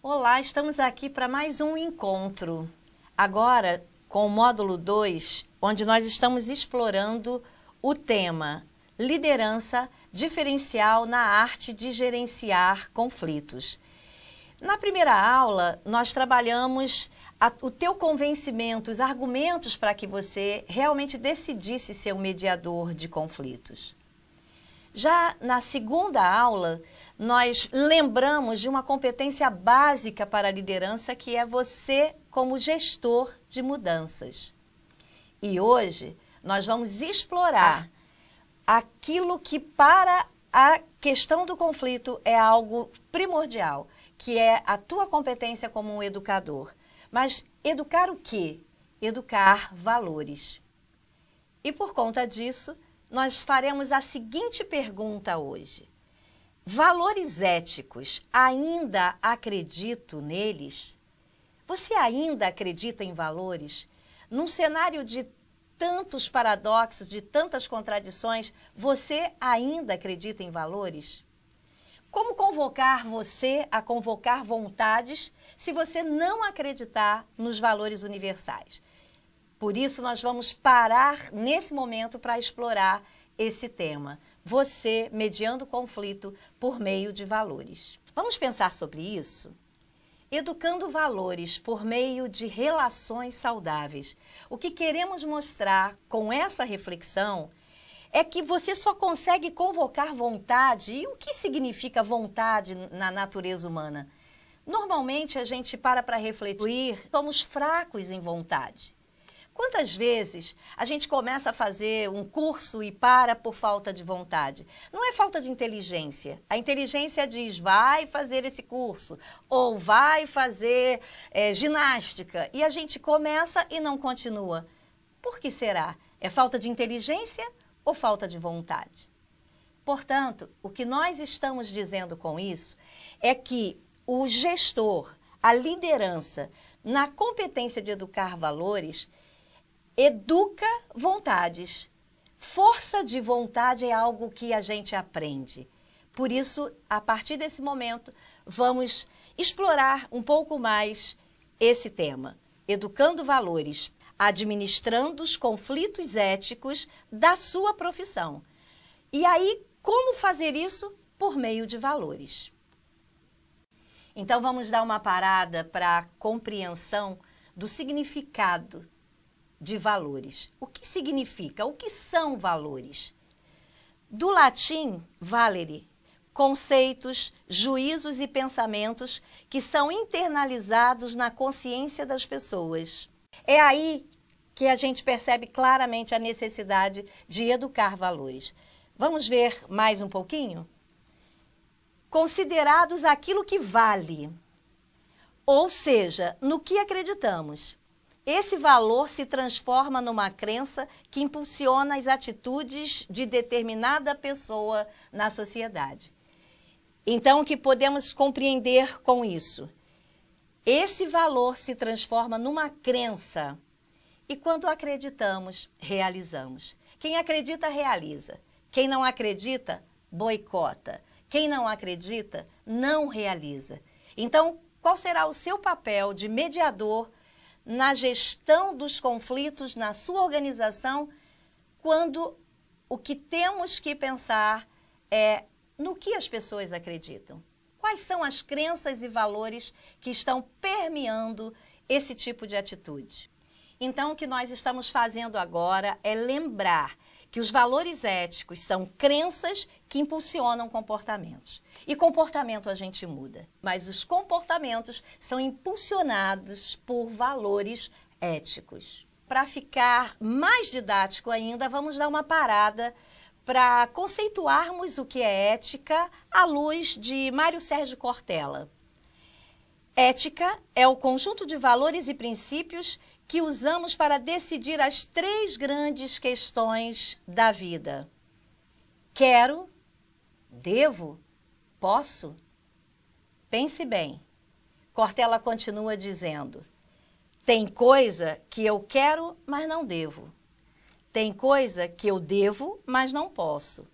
Olá, estamos aqui para mais um encontro. Agora com o módulo 2, onde nós estamos explorando o tema Liderança diferencial na arte de gerenciar conflitos. Na primeira aula, nós trabalhamos o teu convencimento, os argumentos para que você realmente decidisse ser um mediador de conflitos. Já na segunda aula, nós lembramos de uma competência básica para a liderança, que é você como gestor de mudanças. E hoje, nós vamos explorar aquilo que para a questão do conflito é algo primordial, que é a tua competência como um educador. Mas educar o quê? Educar valores. E por conta disso, nós faremos a seguinte pergunta hoje. Valores éticos, ainda acredito neles? Você ainda acredita em valores? Num cenário de tantos paradoxos, de tantas contradições, você ainda acredita em valores? Como convocar você a convocar vontades se você não acreditar nos valores universais? Por isso, nós vamos parar nesse momento para explorar esse tema. Você mediando conflito por meio de valores. Vamos pensar sobre isso? Educando valores por meio de relações saudáveis. O que queremos mostrar com essa reflexão é que você só consegue convocar vontade. E o que significa vontade na natureza humana? Normalmente, a gente para refletir, somos fracos em vontade. Quantas vezes a gente começa a fazer um curso e para por falta de vontade? Não é falta de inteligência. A inteligência diz, vai fazer esse curso, ou vai fazer ginástica. E a gente começa e não continua. Por que será? É falta de inteligência ou falta de vontade? Portanto, o que nós estamos dizendo com isso é que o gestor, a liderança, na competência de educar valores, educa vontades. Força de vontade é algo que a gente aprende. Por isso, a partir desse momento, vamos explorar um pouco mais esse tema. Educando valores, administrando os conflitos éticos da sua profissão. E aí, como fazer isso? Por meio de valores. Então, vamos dar uma parada para a compreensão do significado de valores. O que significa? O que são valores? Do latim, valere, conceitos, juízos e pensamentos que são internalizados na consciência das pessoas. É aí que a gente percebe claramente a necessidade de educar valores. Vamos ver mais um pouquinho? Considerados aquilo que vale, ou seja, no que acreditamos. Esse valor se transforma numa crença que impulsiona as atitudes de determinada pessoa na sociedade. Então, o que podemos compreender com isso? Esse valor se transforma numa crença e quando acreditamos, realizamos. Quem acredita, realiza. Quem não acredita, boicota. Quem não acredita, não realiza. Então, qual será o seu papel de mediador na gestão dos conflitos na sua organização, quando o que temos que pensar é no que as pessoas acreditam? Quais são as crenças e valores que estão permeando esse tipo de atitude? Então, o que nós estamos fazendo agora é lembrar que os valores éticos são crenças que impulsionam comportamentos. E comportamento a gente muda, mas os comportamentos são impulsionados por valores éticos. Para ficar mais didático ainda, vamos dar uma parada para conceituarmos o que é ética à luz de Mário Sérgio Cortella. Ética é o conjunto de valores e princípios que usamos para decidir as três grandes questões da vida. Quero, devo, posso? Pense bem. Cortella continua dizendo, tem coisa que eu quero, mas não devo. Tem coisa que eu devo, mas não posso.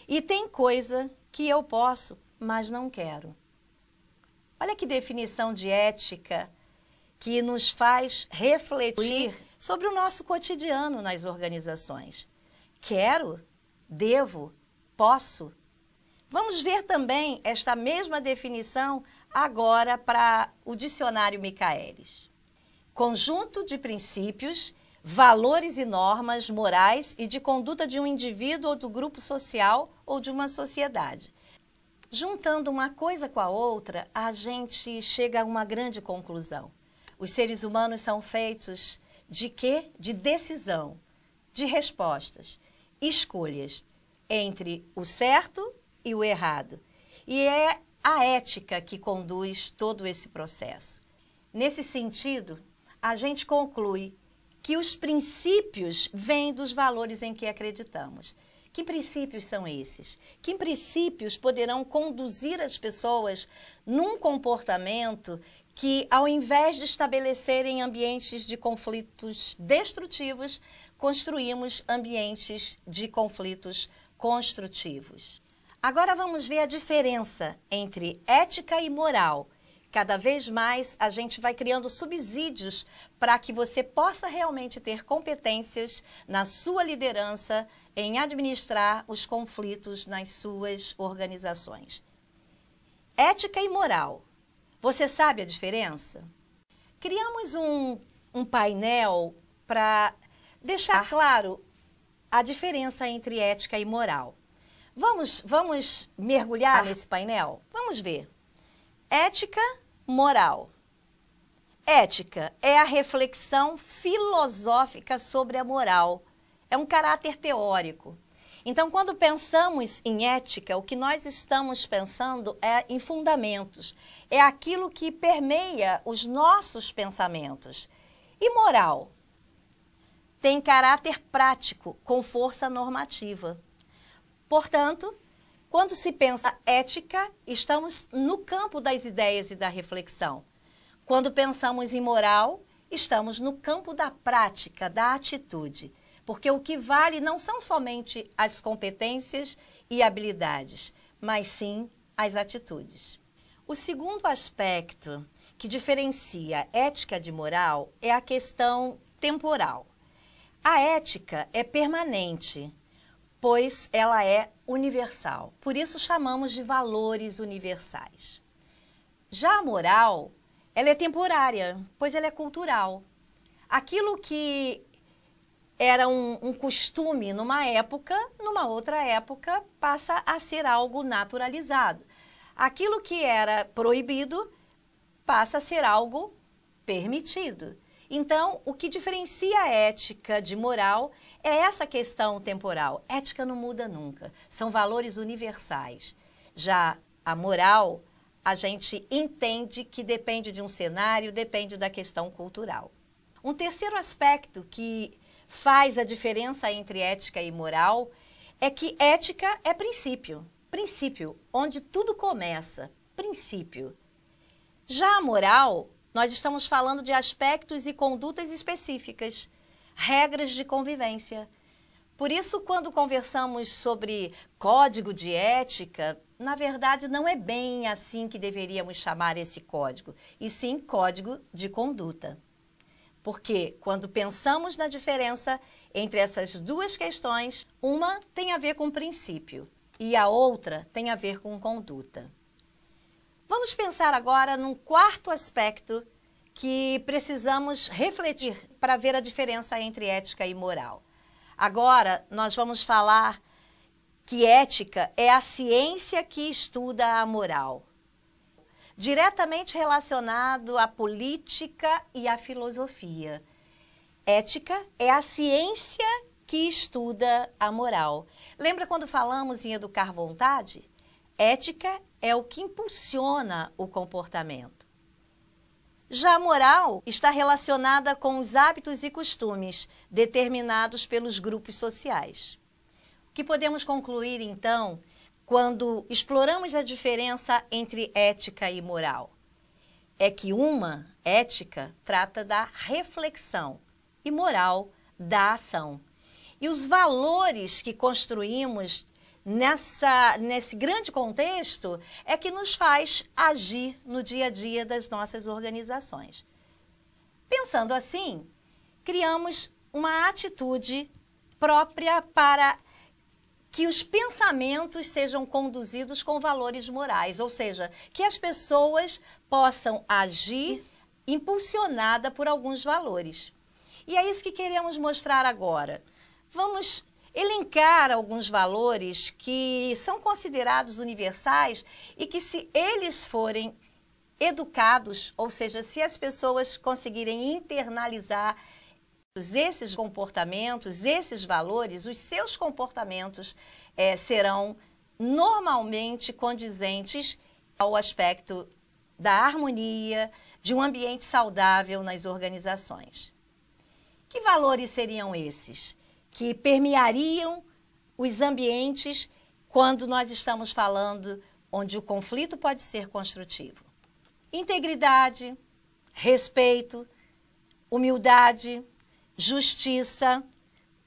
E tem coisa que eu posso, mas não quero. Olha que definição de ética que nos faz refletir sobre o nosso cotidiano nas organizações. Quero, devo, posso. Vamos ver também esta mesma definição agora para o dicionário Michaelis. Conjunto de princípios, valores e normas morais e de conduta de um indivíduo ou do grupo social ou de uma sociedade. Juntando uma coisa com a outra, a gente chega a uma grande conclusão. Os seres humanos são feitos de quê? De decisão, de respostas, escolhas entre o certo e o errado. E é a ética que conduz todo esse processo. Nesse sentido, a gente conclui que os princípios vêm dos valores em que acreditamos. Que princípios são esses? Que princípios poderão conduzir as pessoas num comportamento que, ao invés de estabelecerem ambientes de conflitos destrutivos, construímos ambientes de conflitos construtivos? Agora vamos ver a diferença entre ética e moral. Cada vez mais a gente vai criando subsídios para que você possa realmente ter competências na sua liderança em administrar os conflitos nas suas organizações. Ética e moral. Você sabe a diferença? Criamos um painel para deixar claro a diferença entre ética e moral. Vamos mergulhar nesse painel? Vamos ver. Ética, moral. Ética é a reflexão filosófica sobre a moral. É um caráter teórico. Então, quando pensamos em ética, o que nós estamos pensando é em fundamentos. É aquilo que permeia os nossos pensamentos. E moral? Tem caráter prático, com força normativa. Portanto, quando se pensa ética, estamos no campo das ideias e da reflexão. Quando pensamos em moral, estamos no campo da prática, da atitude. Porque o que vale não são somente as competências e habilidades, mas sim as atitudes. O segundo aspecto que diferencia ética de moral é a questão temporal. A ética é permanente, pois ela é universal. Por isso chamamos de valores universais. Já a moral, ela é temporária, pois ela é cultural. Aquilo que era um costume numa época, numa outra época passa a ser algo naturalizado. Aquilo que era proibido passa a ser algo permitido. Então, o que diferencia a ética de moral é essa questão temporal. Ética não muda nunca, são valores universais. Já a moral, a gente entende que depende de um cenário, depende da questão cultural. Um terceiro aspecto que faz a diferença entre ética e moral é que ética é princípio. Princípio, onde tudo começa. Princípio. Já a moral, nós estamos falando de aspectos e condutas específicas, regras de convivência. Por isso, quando conversamos sobre código de ética, na verdade não é bem assim que deveríamos chamar esse código, e sim código de conduta. Porque quando pensamos na diferença entre essas duas questões, uma tem a ver com princípio e a outra tem a ver com conduta. Vamos pensar agora num quarto aspecto que precisamos refletir para ver a diferença entre ética e moral. Agora nós vamos falar que ética é a ciência que estuda a moral, diretamente relacionado à política e à filosofia. Ética é a ciência que estuda a moral. Lembra quando falamos em educar vontade? Ética é o que impulsiona o comportamento. Já a moral está relacionada com os hábitos e costumes determinados pelos grupos sociais. O que podemos concluir, então, quando exploramos a diferença entre ética e moral? É que uma, ética, trata da reflexão e moral da ação. E os valores que construímos nesse grande contexto é que nos faz agir no dia a dia das nossas organizações. Pensando assim, criamos uma atitude própria para que os pensamentos sejam conduzidos com valores morais, ou seja, que as pessoas possam agir impulsionada por alguns valores. E é isso que queremos mostrar agora. Vamos elencar alguns valores que são considerados universais e que, se eles forem educados, ou seja, se as pessoas conseguirem internalizar esses comportamentos, esses valores, os seus comportamentos serão normalmente condizentes ao aspecto da harmonia, de um ambiente saudável nas organizações. Que valores seriam esses que permeariam os ambientes quando nós estamos falando onde o conflito pode ser construtivo? Integridade, respeito, humildade, justiça,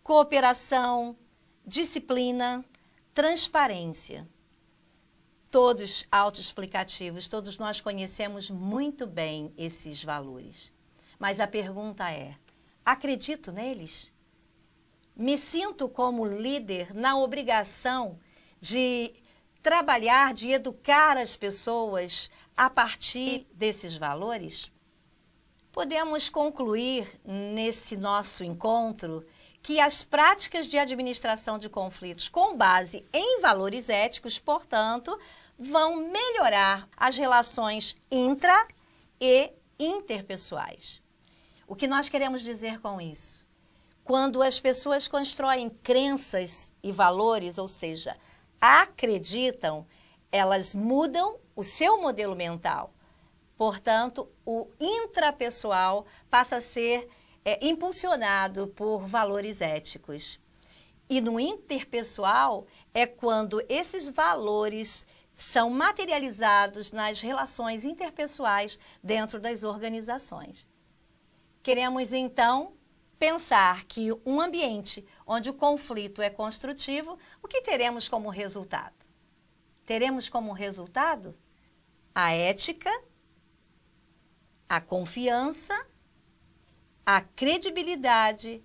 cooperação, disciplina, transparência. Todos autoexplicativos, todos nós conhecemos muito bem esses valores. Mas a pergunta é: acredito neles? Me sinto como líder na obrigação de trabalhar, de educar as pessoas a partir desses valores? Podemos concluir nesse nosso encontro que as práticas de administração de conflitos com base em valores éticos, portanto, vão melhorar as relações intra- e interpessoais. O que nós queremos dizer com isso? Quando as pessoas constroem crenças e valores, ou seja, acreditam, elas mudam o seu modelo mental. Portanto, o intrapessoal passa a ser impulsionado por valores éticos. E no interpessoal é quando esses valores são materializados nas relações interpessoais dentro das organizações. Queremos, então, pensar que um ambiente onde o conflito é construtivo, o que teremos como resultado? Teremos como resultado a ética, a confiança, a credibilidade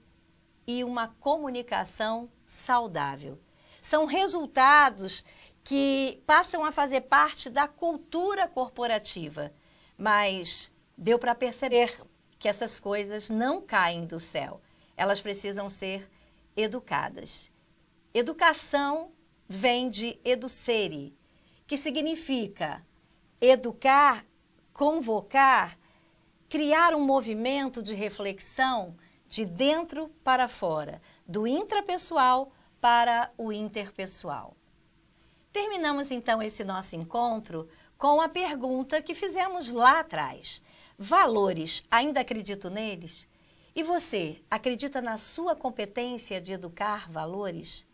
e uma comunicação saudável. São resultados que passam a fazer parte da cultura corporativa, mas deu para perceber que essas coisas não caem do céu. Elas precisam ser educadas. Educação vem de educere, que significa educar, convocar, criar um movimento de reflexão de dentro para fora, do intrapessoal para o interpessoal. Terminamos então esse nosso encontro com a pergunta que fizemos lá atrás. Valores, ainda acredito neles? E você, acredita na sua competência de educar valores?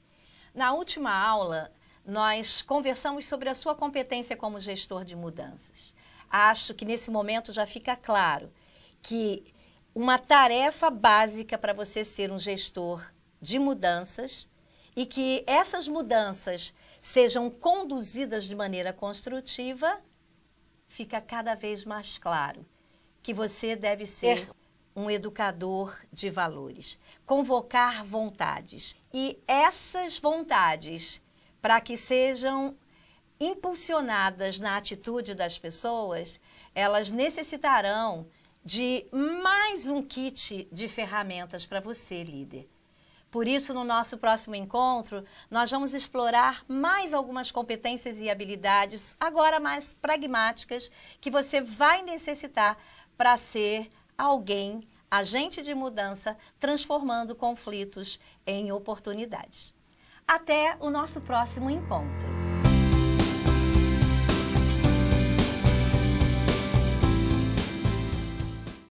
Na última aula, nós conversamos sobre a sua competência como gestor de mudanças. Acho que nesse momento já fica claro que uma tarefa básica para você ser um gestor de mudanças e que essas mudanças sejam conduzidas de maneira construtiva, fica cada vez mais claro que você deve ser um educador de valores, convocar vontades. E essas vontades, para que sejam impulsionadas na atitude das pessoas, elas necessitarão de mais um kit de ferramentas para você, líder. Por isso, no nosso próximo encontro, nós vamos explorar mais algumas competências e habilidades, agora mais pragmáticas, que você vai necessitar para ser alguém, agente de mudança, transformando conflitos em oportunidades. Até o nosso próximo encontro.